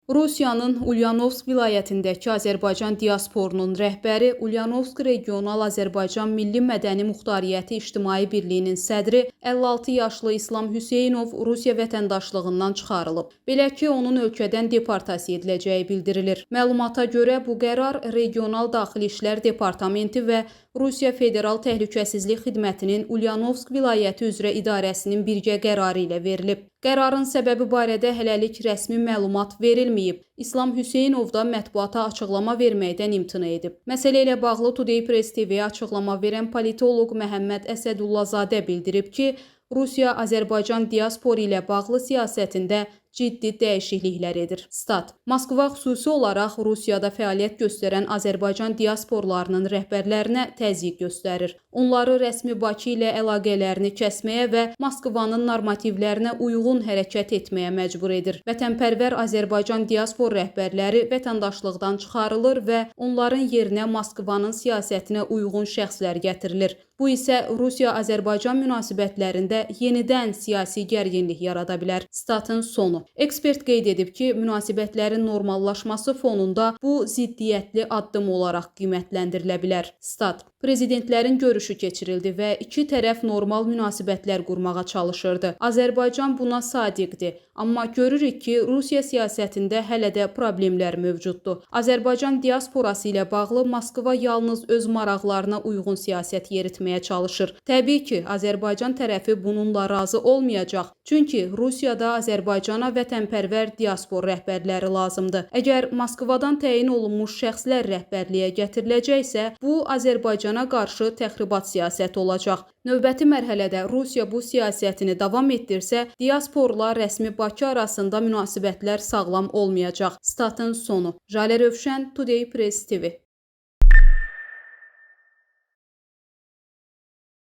Rusiyanın Ulyanovsk vilayətindəki Azərbaycan diasporunun rəhbəri, Ulyanovsk Regional Azərbaycan Milli Mədəni Muxtariyyəti İctimai Birliyinin sədri 56 yaşlı İslam Hüseynov Rusiya vətəndaşlığından çıxarılıb. Belə ki, onun ölkədən deportasiya ediləcəyi bildirilir. Məlumata görə bu qərar Regional Daxili İşlər Departamenti və Rusiya Federal Təhlükəsizlik Xidmətinin Ulyanovsk vilayəti üzrə idarəsinin birgə qərarı ilə verilib. Qərarın səbəbi barədə hələlik rəsmi məlumat verilməyib. İslam Hüseynov da mətbuata açıqlama verməkdən imtina edib. Məsələ ilə bağlı Today Press TV-yə açıqlama verən politoloq Məhəmməd Əsədullazadə bildirib ki, Rusiya Azərbaycan diasporu ilə bağlı siyasətində ciddi dəyişikliklər edir. Stat. Moskva xüsusi olaraq Rusiyada fəaliyyət göstərən Azərbaycan diasporlarının rəhbərlərinə təzyiq göstərir. Onları rəsmi Bakı ilə əlaqələrini kəsməyə və Moskvanın normativlərinə uyğun hərəkət etməyə məcbur edir. Vətənpərvər Azərbaycan diaspor rəhbərləri vətəndaşlıqdan çıxarılır və onların yerinə Moskvanın siyasətinə uyğun şəxslər gətirilir. Bu isə Rusiya-Azərbaycan münasibətlərində yenidən siyasi gərginlik yarada bilər. Statın sonu. Ekspert qeyd edib ki, münasibətlərin normallaşması fonunda bu ziddiyyətli addım olaraq qiymətləndirilə bilər. Stat. Prezidentlərin görüşü keçirildi və iki tərəf normal münasibətlər qurmağa çalışırdı. Azərbaycan buna sadiqdir, amma görürük ki, Rusiya siyasətində hələ də problemlər mövcuddur. Azərbaycan diasporası ilə bağlı Moskva yalnız öz maraqlarına uyğun siyasət yeritməyə çalışır. Təbii ki, Azərbaycan tərəfi bununla razı olmayacaq. Çünki Rusiyada Azərbaycana vətənpərvər diaspor rəhbərləri lazımdır. Əgər Moskvadan təyin olunmuş şəxslər rəhbərliyə gətiriləcəksə, bu Azərbaycana qarşı təxribat siyasəti olacaq. Növbəti mərhələdə Rusiya bu siyasətini davam etdirsə, diasporla rəsmi Bakı arasında münasibətlər sağlam olmayacaq. Statın sonu. Jalə Rövşən, Today Press TV.